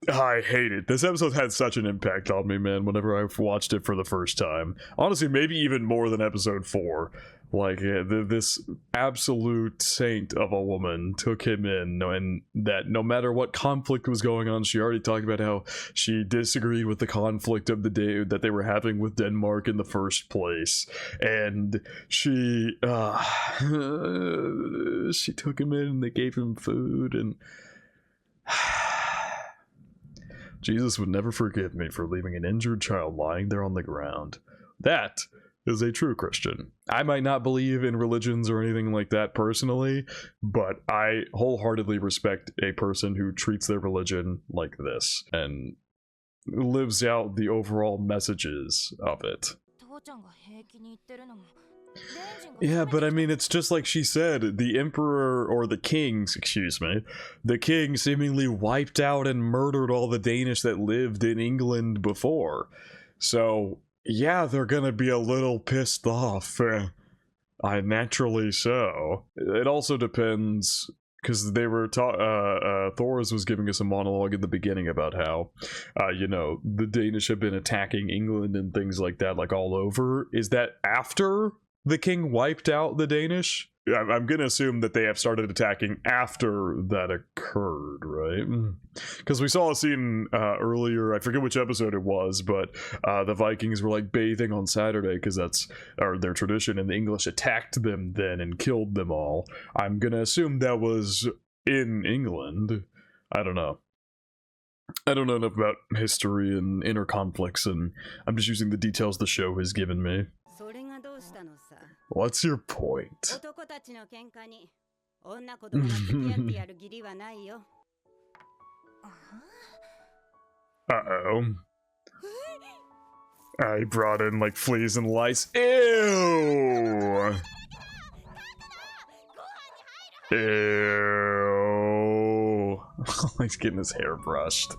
S1: I hate it. This episode had such an impact on me, man, whenever I watched it for the first time. Honestly, maybe even more than episode 4. Like, yeah, this absolute saint of a woman took him in, and that no matter what conflict was going on, she already talked about how she disagreed with the conflict of the day that they were having with Denmark in the first place. And she took him in, and they gave him food, and Jesus would never forgive me for leaving an injured child lying there on the ground. That is a true Christian. I might not believe in religions or anything like that personally, but I wholeheartedly respect a person who treats their religion like this and lives out the overall messages of it. Yeah, but I mean, it's just like she said, the emperor, or the kings, excuse me, the king seemingly wiped out and murdered all the Danish that lived in England before. So, yeah, they're gonna be a little pissed off. Naturally so. It also depends, because they were Thor's was giving us a monologue in the beginning about how, you know, the Danish have been attacking England and things like that, like all over. Is that after the king wiped out the Danish? I'm gonna assume that they have started attacking after that occurred, right? Because we saw a scene earlier, I forget which episode it was, but the Vikings were like bathing on Saturday because that's their tradition, and the English attacked them then and killed them all. I'm gonna assume that was in England. I don't know. I don't know enough about history and inner conflicts, and I'm just using the details the show has given me. What's your point? Uh-oh. I brought in like fleas and lice. Ew! Ew. He's getting his hair brushed.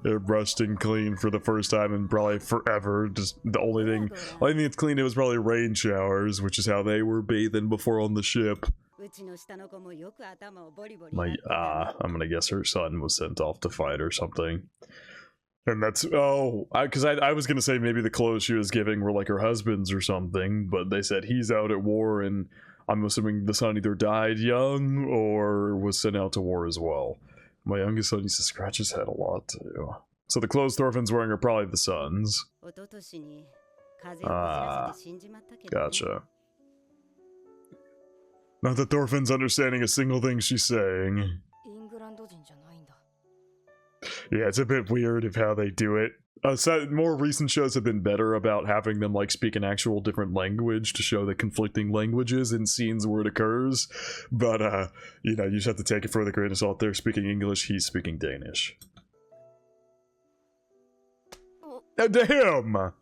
S1: They're brushed and clean for the first time in probably forever. Just the only thing that's clean, it was probably rain showers, which is how they were bathing before on the ship. I'm gonna guess her son was sent off to fight or something. And that's, because I was gonna say maybe the clothes she was giving were like her husband's or something, but they said he's out at war, and I'm assuming the son either died young or was sent out to war as well. My youngest son used to scratch his head a lot too. So the clothes Thorfinn's wearing are probably the son's. Gotcha. Not that Thorfinn's understanding a single thing she's saying. Yeah, it's a bit weird of how they do it. More recent shows have been better about having them like speak an actual different language to show the conflicting languages in scenes where it occurs. But, you know, you just have to take it for the grain of salt. They're speaking English, he's speaking Danish. Oh, damn!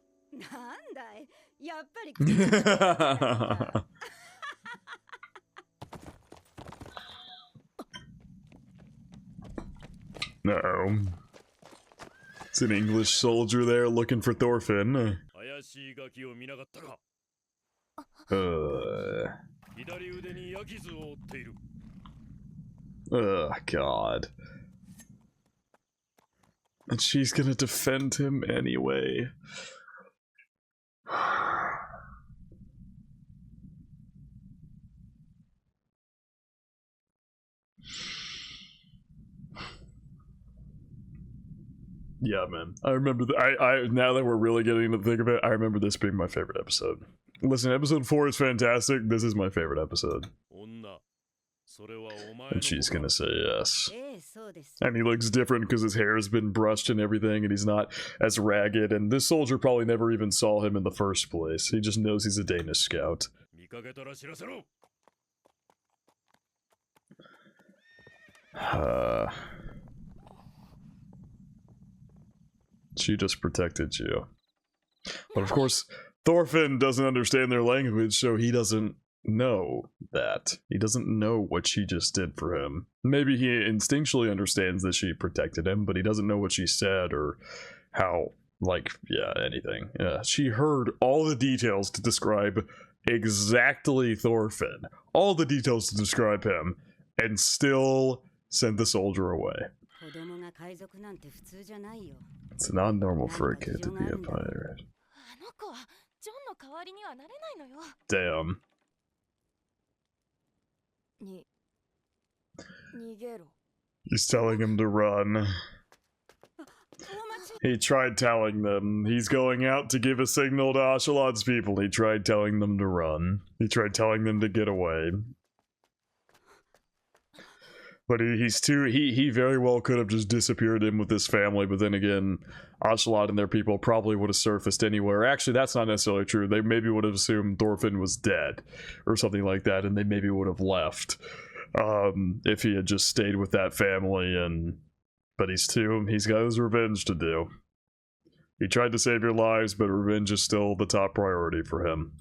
S1: No. It's an English soldier there looking for Thorfinn. God. And she's gonna defend him anyway. Yeah, man. I remember I now that we're really getting to think of it, I remember this being my favorite episode. Listen, episode 4 is fantastic. This is my favorite episode. And she's gonna say yes. And he looks different because his hair has been brushed and everything, and he's not as ragged. And this soldier probably never even saw him in the first place. He just knows he's a Danish scout. She just protected you. But of course, Thorfinn doesn't understand their language, so he doesn't know that. He doesn't know what she just did for him. Maybe he instinctually understands that she protected him, but he doesn't know what she said or how, like, yeah, anything. Yeah, she heard all the details to describe exactly Thorfinn. All the details to describe him, and still sent the soldier away. It's not normal for a kid to be a pirate. Damn. He's telling him to run. He tried telling them he's going out to give a signal to Ashalad's people. He tried telling them to run. He tried telling them to get away. But he very well could have just disappeared in with his family, but then again, Ashalad and their people probably would have surfaced anywhere. Actually, that's not necessarily true. They maybe would have assumed Thorfinn was dead, or something like that, and they maybe would have left. If he had just stayed with that family, but he's got his revenge to do. He tried to save your lives, but revenge is still the top priority for him.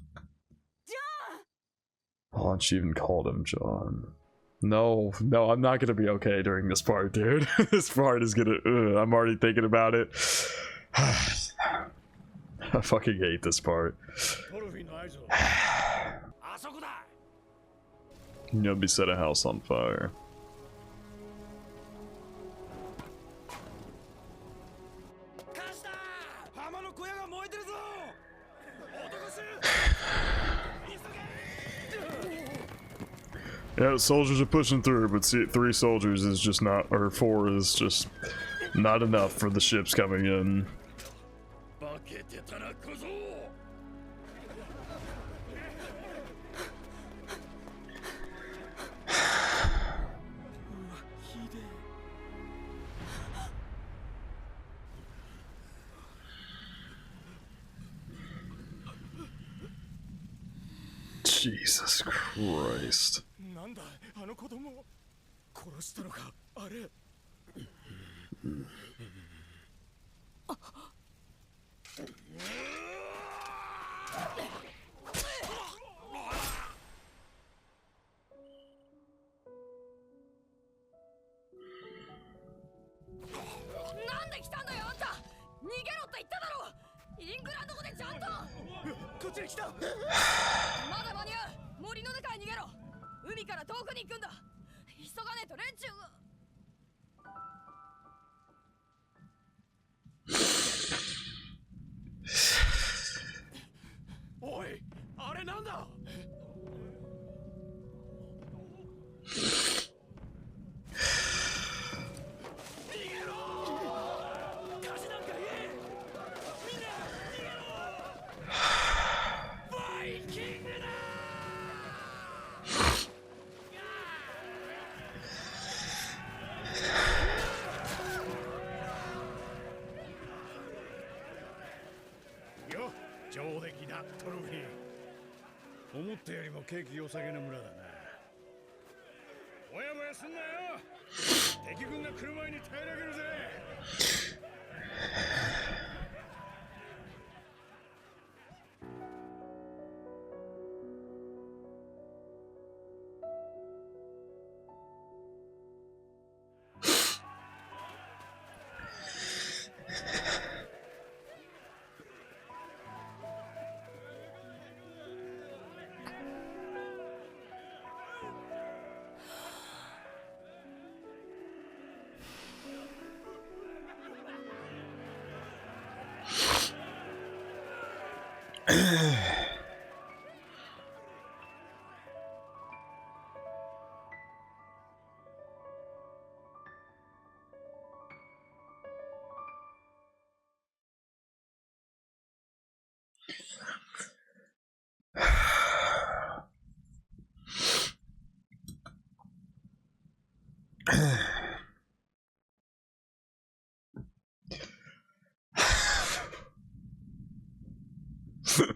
S1: Oh, and she even called him John. No, I'm not gonna be okay during this part, dude. This part is gonna, I'm already thinking about it. I fucking hate this part. Nobody set a house on fire. Yeah, soldiers are pushing through, but see, 3 soldiers is just not, or 4 is just not enough for the ships coming in. Jesus Christ.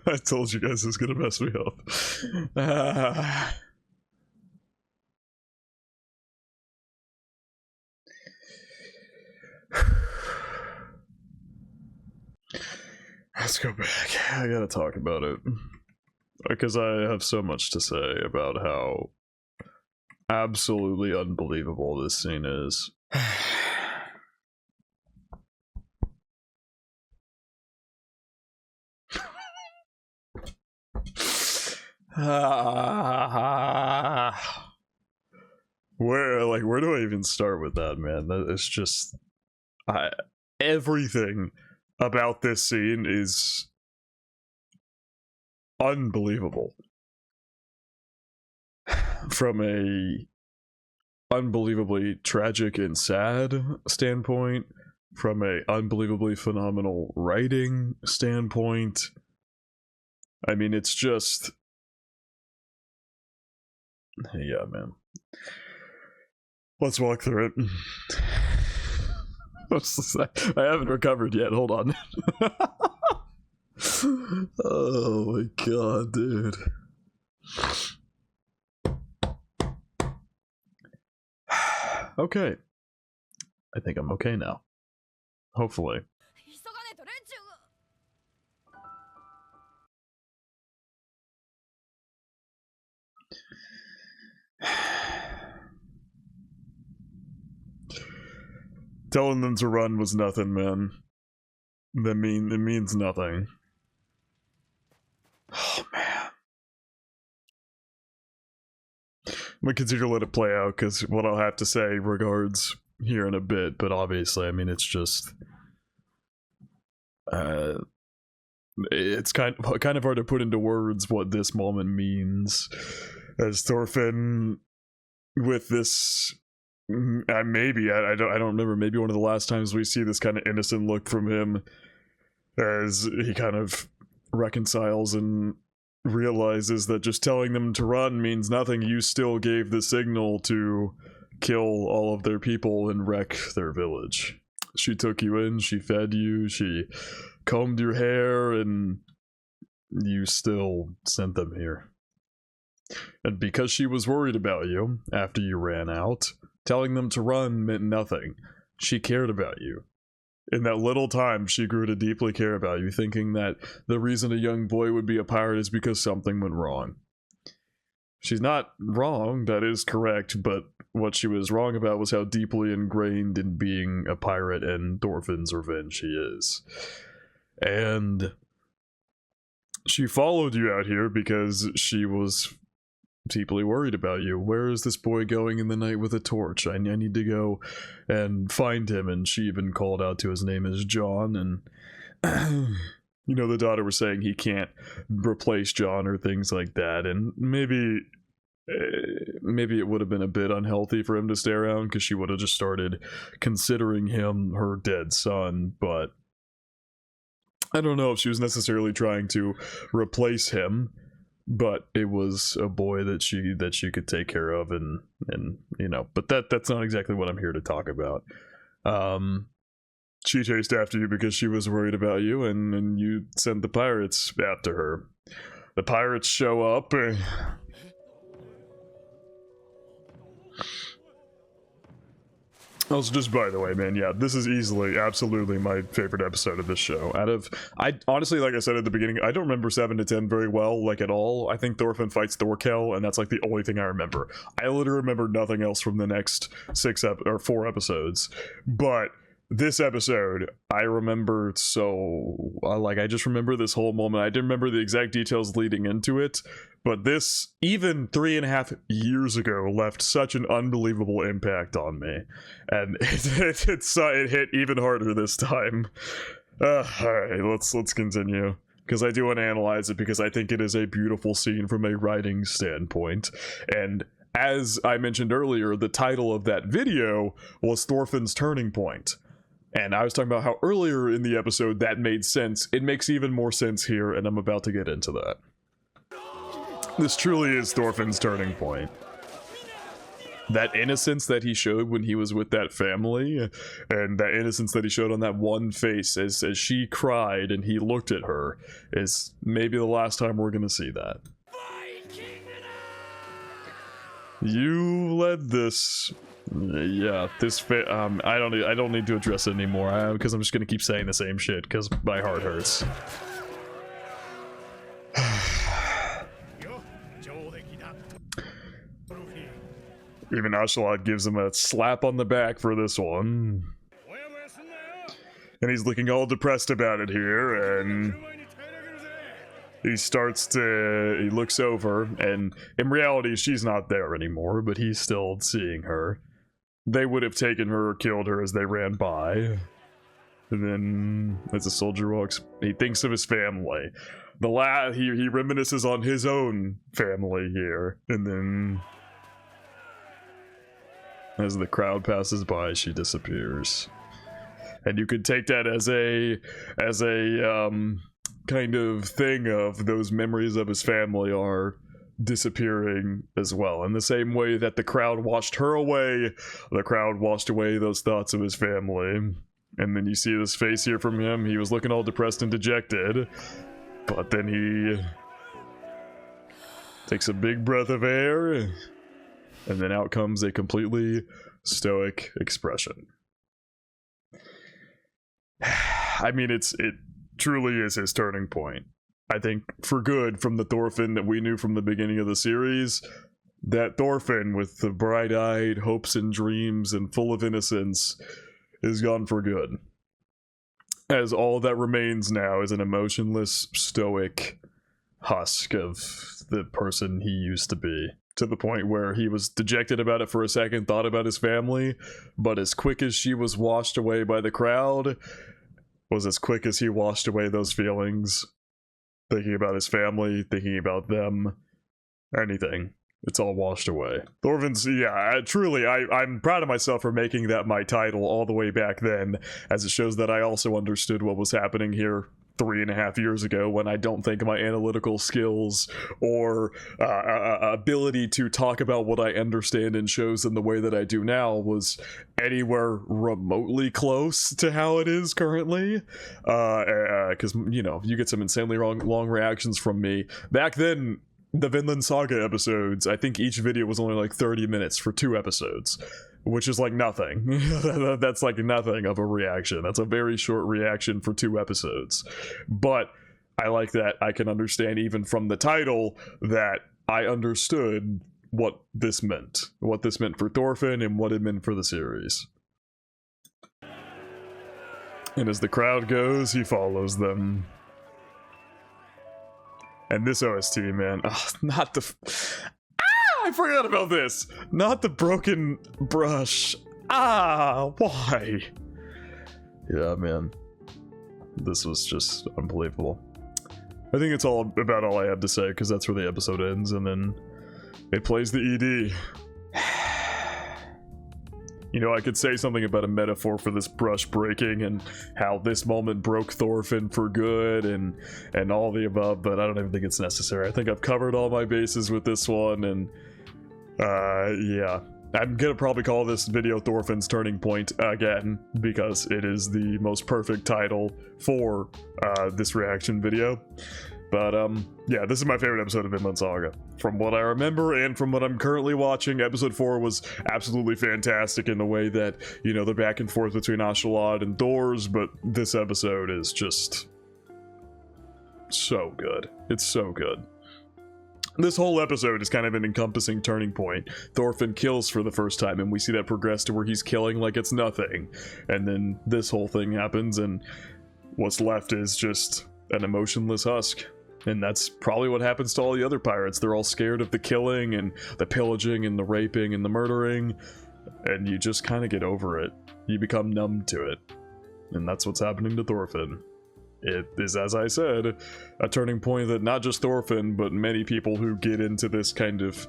S1: I told you guys it's gonna mess me up. Let's go back. I gotta talk about it. Because I have so much to say about how absolutely unbelievable this scene is. Where do I even start with that, man? That is just everything about this scene is unbelievable. From a unbelievably tragic and sad standpoint, from a unbelievably phenomenal writing standpoint. I mean, it's just... yeah, man. Let's walk through it. I haven't recovered yet, hold on. Oh my god, dude. Okay. I think I'm okay now. Hopefully. Telling them to run was nothing, man. It means nothing. Oh man. I'm gonna continue to let it play out because what I'll have to say regards here in a bit, but obviously, I mean, it's just it's kind of hard to put into words what this moment means, as Thorfinn with this. Maybe I don't remember. Maybe one of the last times we see this kind of innocent look from him, as he kind of reconciles and realizes that just telling them to run means nothing. You still gave the signal to kill all of their people and wreck their village. She took you in, she fed you, she combed your hair, and you still sent them here. And because she was worried about you after you ran out, telling them to run meant nothing. She cared about you. In that little time, she grew to deeply care about you, thinking that the reason a young boy would be a pirate is because something went wrong. She's not wrong, that is correct, but what she was wrong about was how deeply ingrained in being a pirate and Thorfinn's revenge she is. And she followed you out here because she was deeply worried about you. Where is this boy going in the night with a torch? I need to go and find him. And she even called out to his name as John, and you know, the daughter was saying he can't replace John or things like that, and maybe it would have been a bit unhealthy for him to stay around because she would have just started considering him her dead son. But I don't know if she was necessarily trying to replace him, but it was a boy that she could take care of, and you know, but that's not exactly what I'm here to talk about. She chased after you because she was worried about you, and you sent the pirates after her. The pirates show up. Also, just by the way, man, yeah, this is easily, absolutely my favorite episode of this show. I honestly, like I said at the beginning, I don't remember 7 to 10 very well, like at all. I think Thorfinn fights Thorkel, and that's like the only thing I remember. I literally remember nothing else from the next 4 episodes. But this episode, I remember so, like, I just remember this whole moment. I didn't remember the exact details leading into it, but this, even 3.5 years ago, left such an unbelievable impact on me. And it hit even harder this time. Alright, let's continue. because I do want to analyze it, because I think it is a beautiful scene from a writing standpoint. And as I mentioned earlier, the title of that video was Thorfinn's Turning Point. And I was talking about how earlier in the episode that made sense. It makes even more sense here, and I'm about to get into that. This truly is Thorfinn's turning point. That innocence that he showed when he was with that family, and that innocence that he showed on that one face as she cried and he looked at her, is maybe the last time we're gonna see that. You led this. Yeah, this I don't need to address it anymore, because I'm just gonna keep saying the same shit because my heart hurts. Even Ashalot gives him a slap on the back for this one. And he's looking all depressed about it here, and he looks over, and in reality she's not there anymore, but he's still seeing her. They would have taken her or killed her as they ran by. And then, as the soldier walks, he thinks of his family. He reminisces on his own family here, and then as the crowd passes by, she disappears. And you could take that as a kind of thing of those memories of his family are disappearing as well. In the same way that the crowd washed her away, the crowd washed away those thoughts of his family. And then you see this face here from him. He was looking all depressed and dejected, but then he takes a big breath of air, and then out comes a completely stoic expression. I mean, it truly is his turning point. I think for good, from the Thorfinn that we knew from the beginning of the series, that Thorfinn with the bright-eyed hopes and dreams and full of innocence is gone for good. As all that remains now is an emotionless, stoic husk of the person he used to be. To the point where he was dejected about it for a second, thought about his family, but as quick as she was washed away by the crowd, was as quick as he washed away those feelings. Thinking about his family, thinking about them, anything. It's all washed away. Thorfinn's, yeah, truly, I'm proud of myself for making that my title all the way back then, as it shows that I also understood what was happening here 3.5 years ago, when I don't think my analytical skills or ability to talk about what I understand in shows in the way that I do now was anywhere remotely close to how it is currently. Because, you know, you get some insanely long reactions from me. Back then, the Vinland Saga episodes, I think each video was only like 30 minutes for 2 episodes. Which is like nothing. That's like nothing of a reaction. That's a very short reaction for 2 episodes. But I like that I can understand even from the title that I understood what this meant. What this meant for Thorfinn and what it meant for the series. And as the crowd goes, he follows them. And this OST, man, not the... I forgot about this! Not the broken brush. Why? Yeah, man. This was just unbelievable. I think it's all about all I have to say, because that's where the episode ends, and then it plays the ED. You know, I could say something about a metaphor for this brush breaking and how this moment broke Thorfinn for good and all the above, but I don't even think it's necessary. I think I've covered all my bases with this one, and yeah. I'm gonna probably call this video Thorfinn's Turning Point again, because it is the most perfect title for this reaction video. But yeah, this is my favorite episode of Vinland Saga. From what I remember and from what I'm currently watching, episode 4 was absolutely fantastic in the way that, you know, the back and forth between Ashalot and Thors, but this episode is just so good. It's so good. This whole episode is kind of an encompassing turning point. Thorfinn kills for the first time, and we see that progress to where he's killing like it's nothing. And then this whole thing happens, and what's left is just an emotionless husk. And that's probably what happens to all the other pirates. They're all scared of the killing and the pillaging and the raping and the murdering, and you just kind of get over it. You become numb to it. And that's what's happening to Thorfinn. it is, as I said, a turning point that not just Thorfinn, but many people who get into this kind of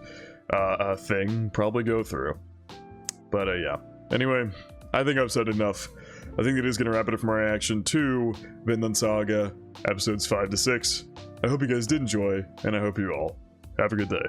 S1: thing probably go through. But yeah. Anyway, I think I've said enough. I think that is going to wrap it up for my reaction to Vinland Saga, episodes 5 to 6. I hope you guys did enjoy, and I hope you all have a good day.